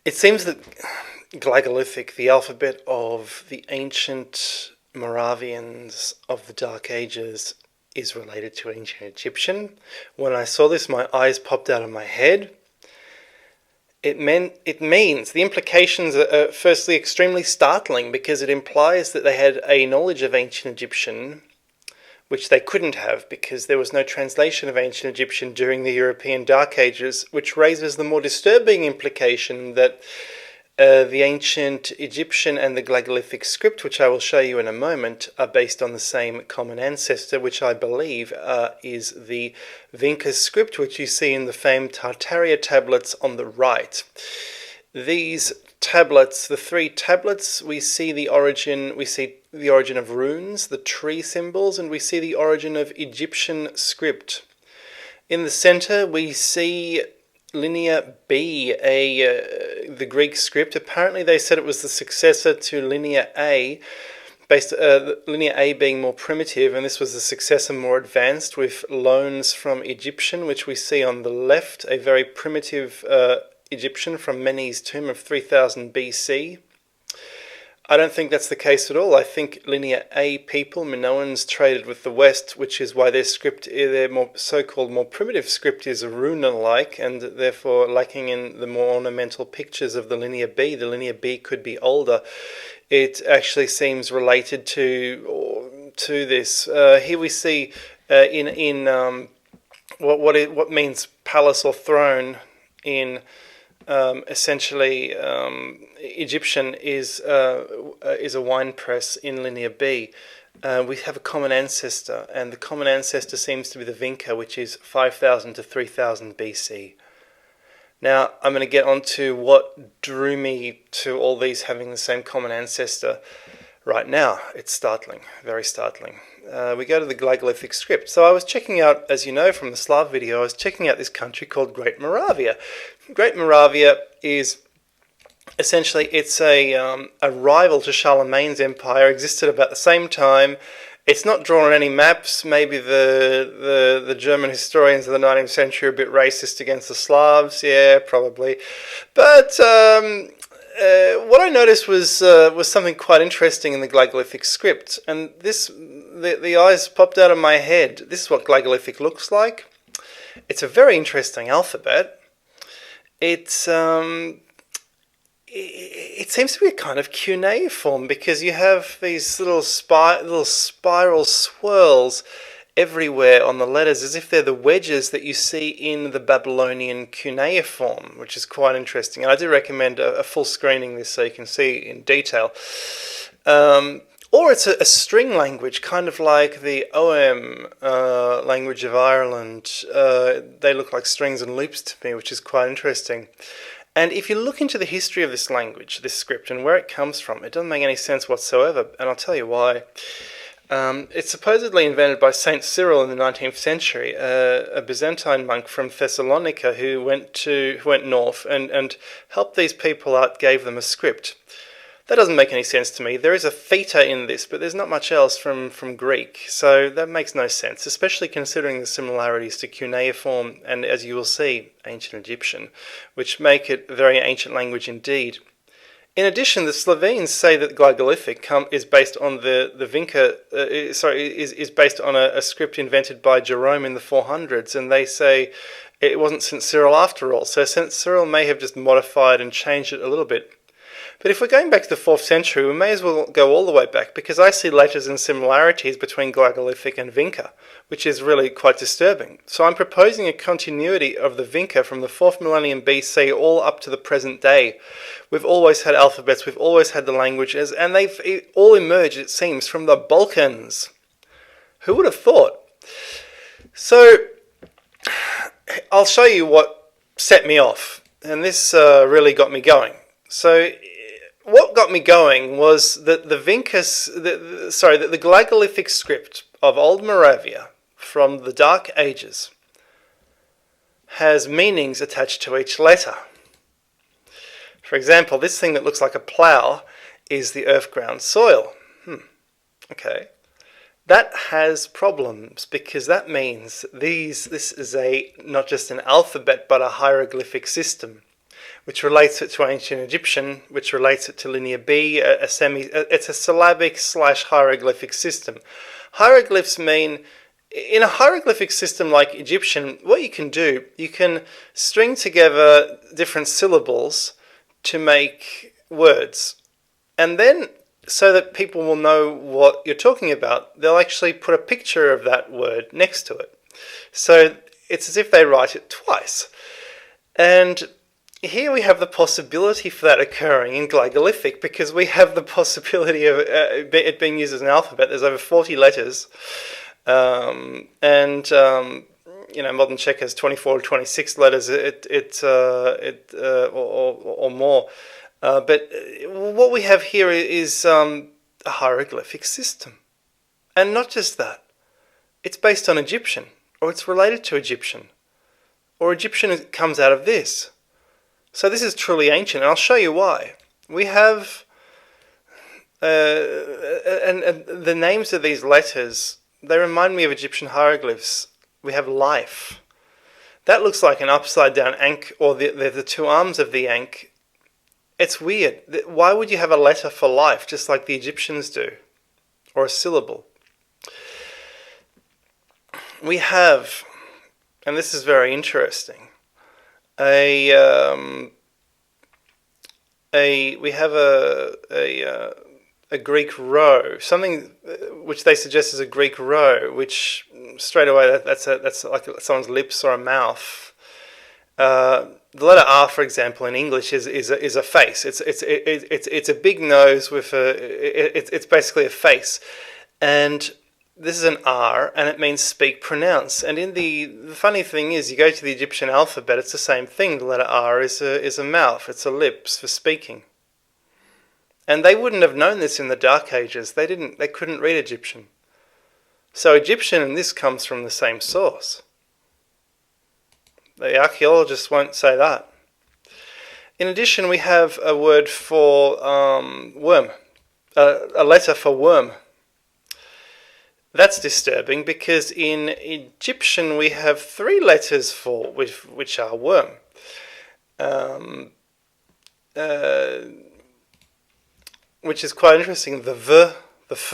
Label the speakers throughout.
Speaker 1: It seems that Glagolithic, the alphabet of the ancient Moravians of the Dark Ages, is related to ancient Egyptian. When I saw this, my eyes popped out of my head. The implications are firstly extremely startling because it implies that they had a knowledge of ancient Egyptian, which they couldn't have because there was no translation of ancient Egyptian during the European Dark Ages, which raises the more disturbing implication that the ancient Egyptian and the Glagolithic script, which I will show you in a moment, are based on the same common ancestor, which I believe is the Vinca script, which you see in the famed Tartaria tablets on the right. These tablets, the three tablets, we see the origin of runes, the tree symbols, and we see the origin of Egyptian script. In the center, we see Linear B, the Greek script. Apparently they said it was the successor to Linear A, Linear A being more primitive, and this was the successor more advanced with loans from Egyptian, which we see on the left, a very primitive Egyptian from Menes' tomb of 3000 BC. I don't think that's the case at all. I think Linear A people, Minoans, traded with the West, which is why their script, their more so-called more primitive script, is rune-like and therefore lacking in the more ornamental pictures of the Linear B. The Linear B could be older. It actually seems related to this. Here we see what means palace or throne in essentially Egyptian is a wine press in Linear B. We have a common ancestor, and the common ancestor seems to be the Vinca, which is 5000 to 3000 BC. Now, I'm going to get on to what drew me to all these having the same common ancestor right now. It's startling, very startling. We go to the Glagolithic script. So I was checking out, as you know from the Slav video, I was checking out this country called Great Moravia. Great Moravia is essentially, it's a rival to Charlemagne's empire, existed about the same time. It's not drawn on any maps. Maybe the German historians of the 19th century are a bit racist against the Slavs. Yeah, probably. But what I noticed was something quite interesting in the Glagolithic script, and the eyes popped out of my head. This is what Glagolithic looks like. It's a very interesting alphabet. It seems to be a kind of cuneiform because you have these little spiral swirls everywhere on the letters, as if they're the wedges that you see in the Babylonian cuneiform, which is quite interesting. And I do recommend a full screening this so you can see in detail. Or it's a string language, kind of like the OM language of Ireland. They look like strings and loops to me, which is quite interesting. And if you look into the history of this language, this script, and where it comes from, it doesn't make any sense whatsoever, and I'll tell you why. It's supposedly invented by Saint Cyril in the 19th century, a Byzantine monk from Thessalonica who went north and helped these people out, gave them a script. That doesn't make any sense to me. There is a theta in this, but there's not much else from Greek, so that makes no sense, especially considering the similarities to cuneiform and, as you will see, ancient Egyptian, which make it a very ancient language indeed. In addition, the Slovenes say that Glagolithic is based on the Vinca. Is based on a script invented by Jerome in the 400s, and they say it wasn't St. Cyril after all. So St. Cyril may have just modified and changed it a little bit. But if we're going back to the 4th century, we may as well go all the way back, because I see letters and similarities between Glagolithic and Vinca, which is really quite disturbing. So I'm proposing a continuity of the Vinca from the 4th millennium BC all up to the present day. We've always had alphabets, we've always had the languages, and they've all emerged, it seems, from the Balkans. Who would have thought? So I'll show you what set me off, and this really got me going. So what got me going was that the Glagolithic script of Old Moravia from the Dark Ages has meanings attached to each letter. For example, this thing that looks like a plough is the earth-ground soil. Okay. That has problems because that means this is not just an alphabet but a hieroglyphic system, which relates it to ancient Egyptian, which relates it to Linear B, it's a syllabic / hieroglyphic system. Hieroglyphs mean, in a hieroglyphic system like Egyptian, what you can do, you can string together different syllables to make words. And then, so that people will know what you're talking about, they'll actually put a picture of that word next to it. So it's as if they write it twice. And here we have the possibility for that occurring in Glagolithic, because we have the possibility of it being used as an alphabet. There's over 40 letters. Modern Czech has 24 or 26 letters or more. But what we have here is a hieroglyphic system. And not just that. It's based on Egyptian, or it's related to Egyptian, or Egyptian comes out of this. So this is truly ancient, and I'll show you why. We have the names of these letters, they remind me of Egyptian hieroglyphs. We have life. That looks like an upside down ankh, or the two arms of the ankh. It's weird. Why would you have a letter for life, just like the Egyptians do? Or a syllable? We have, and this is very interesting, we have a Greek row, something which they suggest is a Greek row, which straight away that's like someone's lips or a mouth. The letter R, for example, in English is a face. It's a big nose with it's basically a face, and this is an R, and it means speak, pronounce. And in the funny thing is, you go to the Egyptian alphabet, it's the same thing. The letter R is a mouth. It's a lips for speaking. And they wouldn't have known this in the Dark Ages. They couldn't read Egyptian. So Egyptian and this comes from the same source. The archaeologists won't say that. In addition, we have a word for worm, a letter for worm. That's disturbing, because in Egyptian we have 3 letters for which are worm. Which is quite interesting. The V, the F,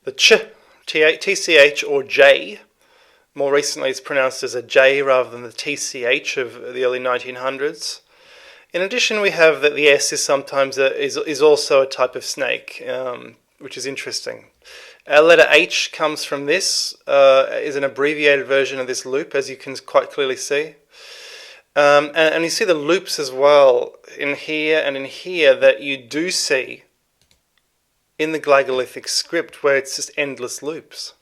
Speaker 1: the Ch, TCH or J. More recently it's pronounced as a J rather than the TCH of the early 1900s. In addition, we have that the S is sometimes is also a type of snake, which is interesting. Our letter H comes from this, is an abbreviated version of this loop, as you can quite clearly see. And you see the loops as well in here and in here that you do see in the Glagolithic script, where it's just endless loops.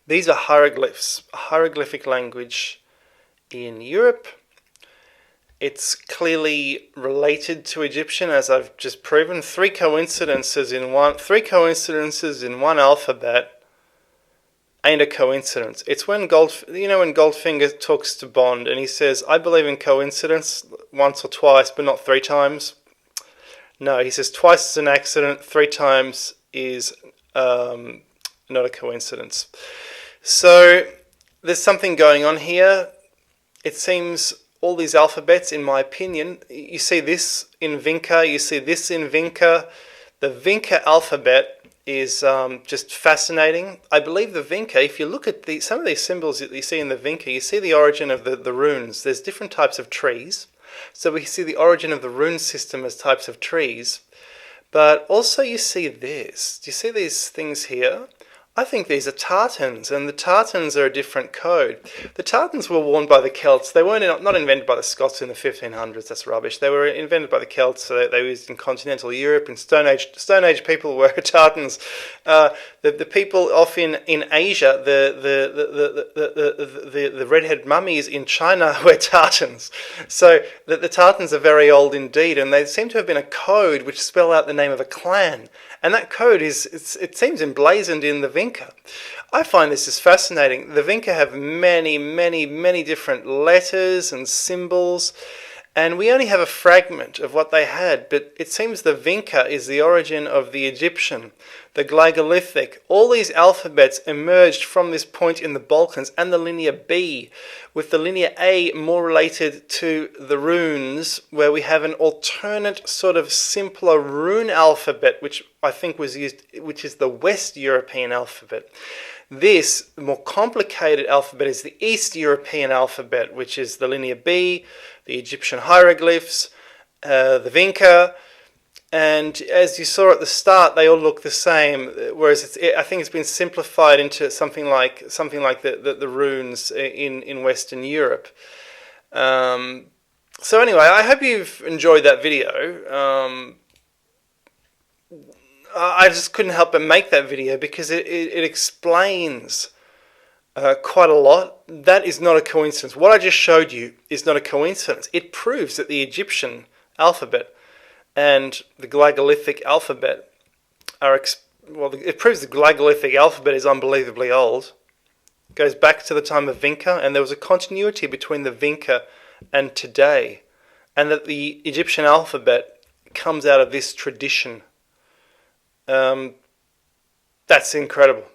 Speaker 1: These are hieroglyphs, a hieroglyphic language in Europe. It's clearly related to Egyptian, as I've just proven. 3 coincidences in one alphabet ain't a coincidence. It's when Goldfinger talks to Bond and he says, "I believe in coincidence," once or twice, but not 3 times. No, he says twice is an accident, 3 times is not a coincidence. So there's something going on here. It seems all these alphabets, in my opinion, you see this in Vinca, you see this in Vinca. The Vinca alphabet is just fascinating. I believe the Vinca, if you look at some of these symbols that you see in the Vinca, you see the origin of the runes. There's different types of trees. So we see the origin of the rune system as types of trees. But also you see this. Do you see these things here? I think these are tartans, and the tartans are a different code. The tartans were worn by the Celts. They weren't not invented by the Scots in the 1500s. That's rubbish. They were invented by the Celts. So they were used in continental Europe. In Stone Age people wear tartans. The people off in Asia, the redhead mummies in China wear tartans. So the tartans are very old indeed, and they seem to have been a code which spell out the name of a clan. And that code it seems emblazoned in the Vinca. I find this is fascinating. The Vinca have many, many, many different letters and symbols, And we only have a fragment of what they had, but it seems the Vinca is the origin of the Egyptian, the Glagolithic. All these alphabets emerged from this point in the Balkans and the Linear B, with the Linear A more related to the runes, where we have an alternate sort of simpler rune alphabet, which I think was used, which is the West European alphabet. This more complicated alphabet is the East European alphabet, which is the Linear B, the Egyptian hieroglyphs, the Vinca, and as you saw at the start, they all look the same. Whereas I think it's been simplified into something like the runes in Western Europe. So anyway, I hope you've enjoyed that video. I just couldn't help but make that video because it explains quite a lot. That is not a coincidence. What I just showed you is not a coincidence. It proves that the Egyptian alphabet and the Glagolithic alphabet it proves the Glagolithic alphabet is unbelievably old. It goes back to the time of Vinca, and there was a continuity between the Vinca and today, and that the Egyptian alphabet comes out of this tradition. That's incredible.